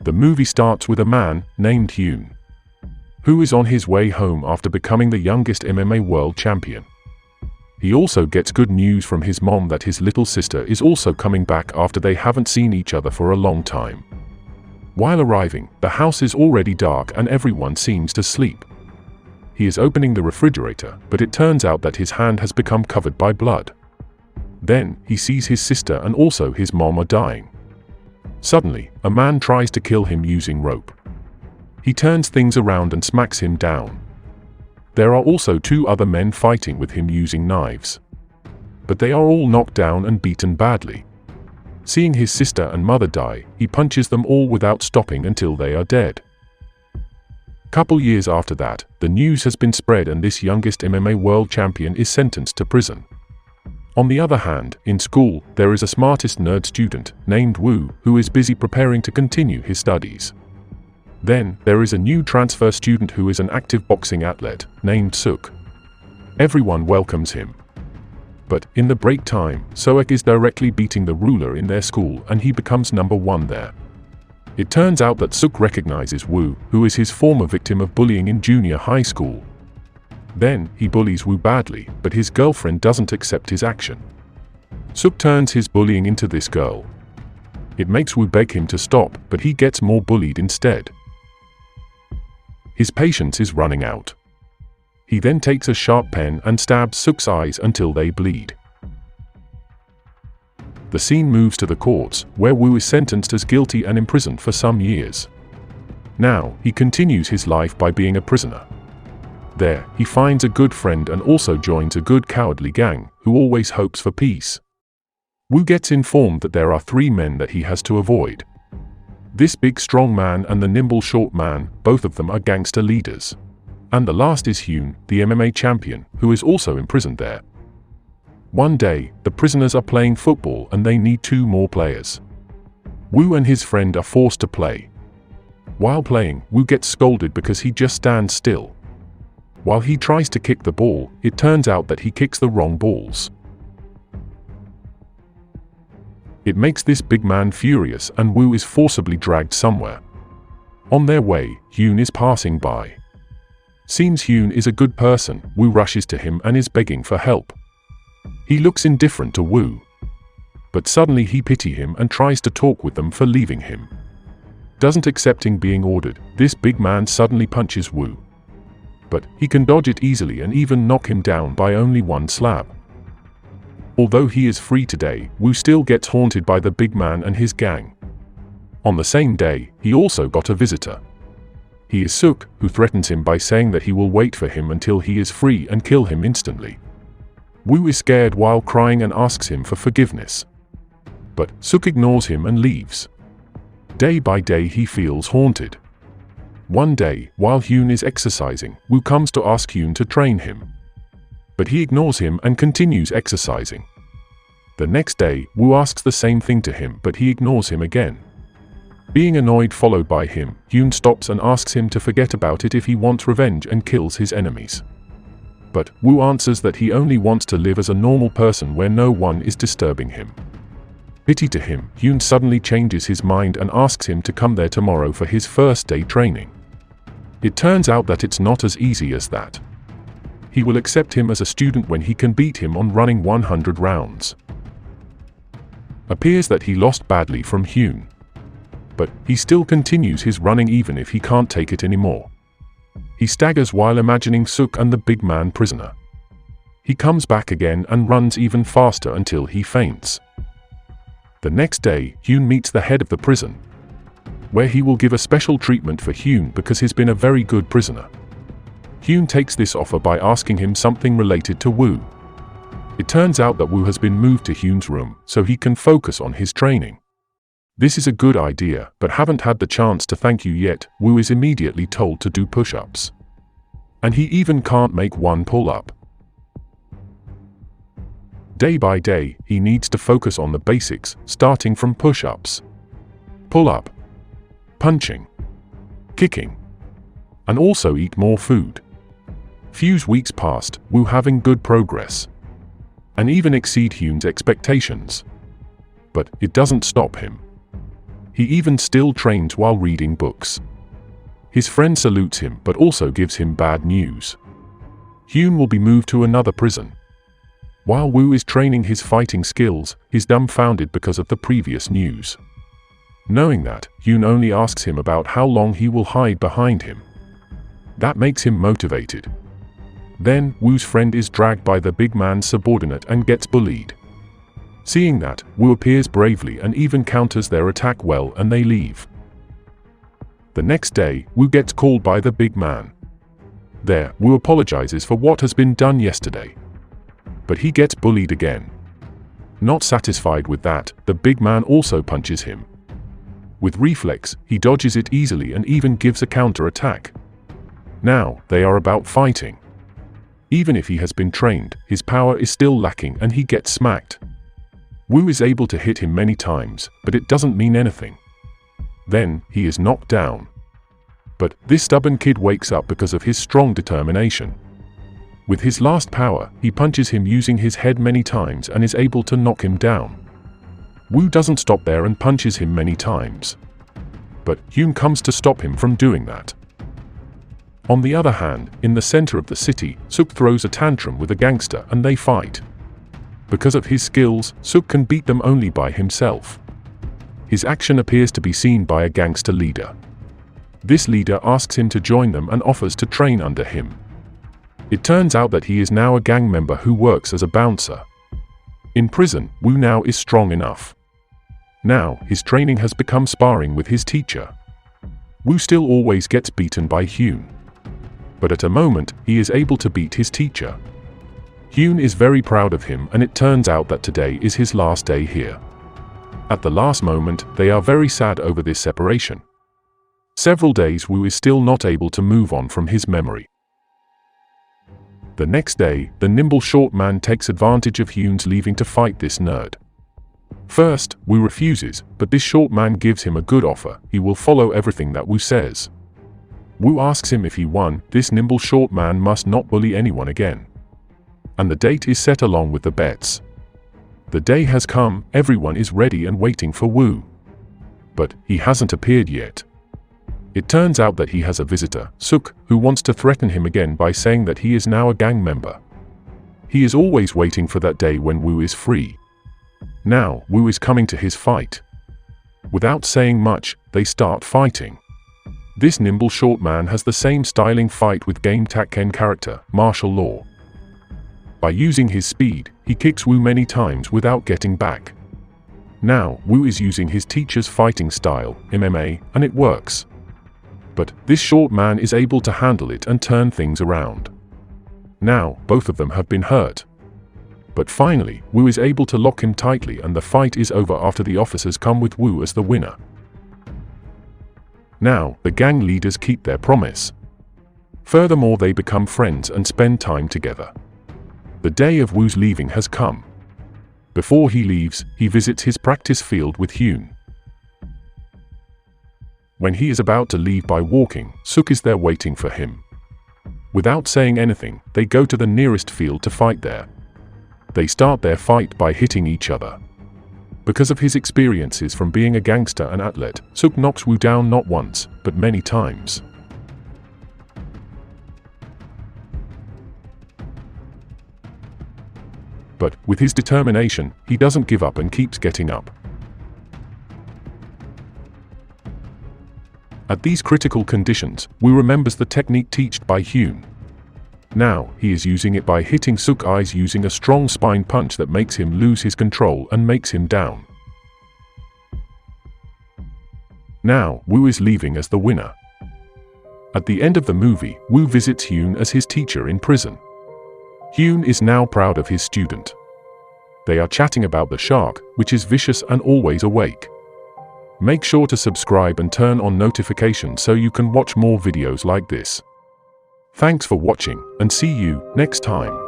The movie starts with a man named Hyun, who is on his way home after becoming the youngest MMA world champion. He also gets good news from his mom that his little sister is also coming back after they haven't seen each other for a long time. While arriving, the house is already dark and everyone seems to sleep. He is opening the refrigerator, but it turns out that his hand has become covered by blood. Then, he sees his sister and also his mom are dying. Suddenly, a man tries to kill him using rope. He turns things around and smacks him down. There are also two other men fighting with him using knives. But they are all knocked down and beaten badly. Seeing his sister and mother die, he punches them all without stopping until they are dead. Couple years after that, the news has been spread and this youngest MMA world champion is sentenced to prison. On the other hand, in school, there is a smartest nerd student, named Woo, who is busy preparing to continue his studies. Then, there is a new transfer student who is an active boxing athlete, named Suk. Everyone welcomes him. But, in the break time, Soek is directly beating the ruler in their school and he becomes number 1 there. It turns out that Suk recognizes Woo, who is his former victim of bullying in junior high school. Then, he bullies Woo badly, but his girlfriend doesn't accept his action. Suk turns his bullying into this girl. It makes Woo beg him to stop, but he gets more bullied instead. His patience is running out. He then takes a sharp pen and stabs Suk's eyes until they bleed. The scene moves to the courts, where Woo is sentenced as guilty and imprisoned for some years. Now, he continues his life by being a prisoner. There, he finds a good friend and also joins a good cowardly gang, who always hopes for peace. Woo gets informed that there are 3 men that he has to avoid. This big strong man and the nimble short man, both of them are gangster leaders. And the last is Hyun, the MMA champion, who is also imprisoned there. One day, the prisoners are playing football and they need 2 more players. Woo and his friend are forced to play. While playing, Woo gets scolded because he just stands still. While he tries to kick the ball, it turns out that he kicks the wrong balls. It makes this big man furious and Woo is forcibly dragged somewhere. On their way, Hyun is passing by. Seems Hyun is a good person, Woo rushes to him and is begging for help. He looks indifferent to Woo. But suddenly he pities him and tries to talk with them for leaving him. Doesn't accepting being ordered, this big man suddenly punches Woo. But he can dodge it easily and even knock him down by only 1 slap. Although he is free today, Woo still gets haunted by the big man and his gang. On the same day, he also got a visitor. He is Suk, who threatens him by saying that he will wait for him until he is free and kill him instantly. Woo is scared while crying and asks him for forgiveness. But Suk ignores him and leaves. Day by day he feels haunted. One day, while Hyun is exercising, Woo comes to ask Hyun to train him. But he ignores him and continues exercising. The next day, Woo asks the same thing to him but he ignores him again. Being annoyed followed by him, Hyun stops and asks him to forget about it if he wants revenge and kills his enemies. But Woo answers that he only wants to live as a normal person where no one is disturbing him. Pity to him, Hyun suddenly changes his mind and asks him to come there tomorrow for his first day training. It turns out that it's not as easy as that. He will accept him as a student when he can beat him on running 100 rounds. Appears that he lost badly from Hyun. But he still continues his running even if he can't take it anymore. He staggers while imagining Suk and the big man prisoner. He comes back again and runs even faster until he faints. The next day, Hyun meets the head of the prison, where he will give a special treatment for Hyun because he's been a very good prisoner. Hyun takes this offer by asking him something related to Woo. It turns out that Woo has been moved to Hyun's room so he can focus on his training. This is a good idea, but haven't had the chance to thank you yet. Woo is immediately told to do push-ups. And he even can't make 1 pull-up. Day by day, he needs to focus on the basics, starting from push-ups, pull-up, punching, kicking, and also eat more food. Few weeks passed, Woo having good progress, and even exceed Hyun's expectations. But it doesn't stop him. He even still trains while reading books. His friend salutes him but also gives him bad news. Hyun will be moved to another prison. While Woo is training his fighting skills, he's dumbfounded because of the previous news. Knowing that, Hyun only asks him about how long he will hide behind him. That makes him motivated. Then, Woo's friend is dragged by the big man's subordinate and gets bullied. Seeing that, Woo appears bravely and even counters their attack well, and they leave. The next day, Woo gets called by the big man. There, Woo apologizes for what has been done yesterday. But he gets bullied again. Not satisfied with that, the big man also punches him. With reflex, he dodges it easily and even gives a counter-attack. Now, they are about fighting. Even if he has been trained, his power is still lacking and he gets smacked. Woo is able to hit him many times, but it doesn't mean anything. Then, he is knocked down. But this stubborn kid wakes up because of his strong determination. With his last power, he punches him using his head many times and is able to knock him down. Woo doesn't stop there and punches him many times. But Hyun comes to stop him from doing that. On the other hand, in the center of the city, Suk throws a tantrum with a gangster and they fight. Because of his skills, Suk can beat them only by himself. His action appears to be seen by a gangster leader. This leader asks him to join them and offers to train under him. It turns out that he is now a gang member who works as a bouncer. In prison, Woo now is strong enough. Now, his training has become sparring with his teacher. Woo still always gets beaten by Hyun. But at a moment, he is able to beat his teacher. Hyun is very proud of him, and it turns out that today is his last day here. At the last moment, they are very sad over this separation. Several days Woo is still not able to move on from his memory. The next day, the nimble short man takes advantage of Hyun's leaving to fight this nerd. First, Woo refuses, but this short man gives him a good offer. He will follow everything that Woo says. Woo asks him if he won, this nimble short man must not bully anyone again. And the date is set along with the bets. The day has come, everyone is ready and waiting for Woo. But he hasn't appeared yet. It turns out that he has a visitor, Suk, who wants to threaten him again by saying that he is now a gang member. He is always waiting for that day when Woo is free. Now, Woo is coming to his fight. Without saying much, they start fighting. This nimble short man has the same styling fight with Game Takken character, martial law. By using his speed, he kicks Woo many times without getting back. Now, Woo is using his teacher's fighting style, MMA, and it works. But this short man is able to handle it and turn things around. Now, both of them have been hurt. But finally, Woo is able to lock him tightly and the fight is over after the officers come with Woo as the winner. Now, the gang leaders keep their promise. Furthermore, they become friends and spend time together. The day of Woo's leaving has come. Before he leaves, he visits his practice field with Hyun. When he is about to leave by walking, Suk is there waiting for him. Without saying anything, they go to the nearest field to fight there. They start their fight by hitting each other. Because of his experiences from being a gangster and athlete, Suk knocks Woo down not once, but many times. But, with his determination, he doesn't give up and keeps getting up. At these critical conditions, Woo remembers the technique taught by Hyun. Now, he is using it by hitting Suk's eyes using a strong spine punch that makes him lose his control and makes him down. Now, Woo is leaving as the winner. At the end of the movie, Woo visits Hyun as his teacher in prison. Hyun is now proud of his student. They are chatting about the shark, which is vicious and always awake. Make sure to subscribe and turn on notifications so you can watch more videos like this. Thanks for watching, and see you next time.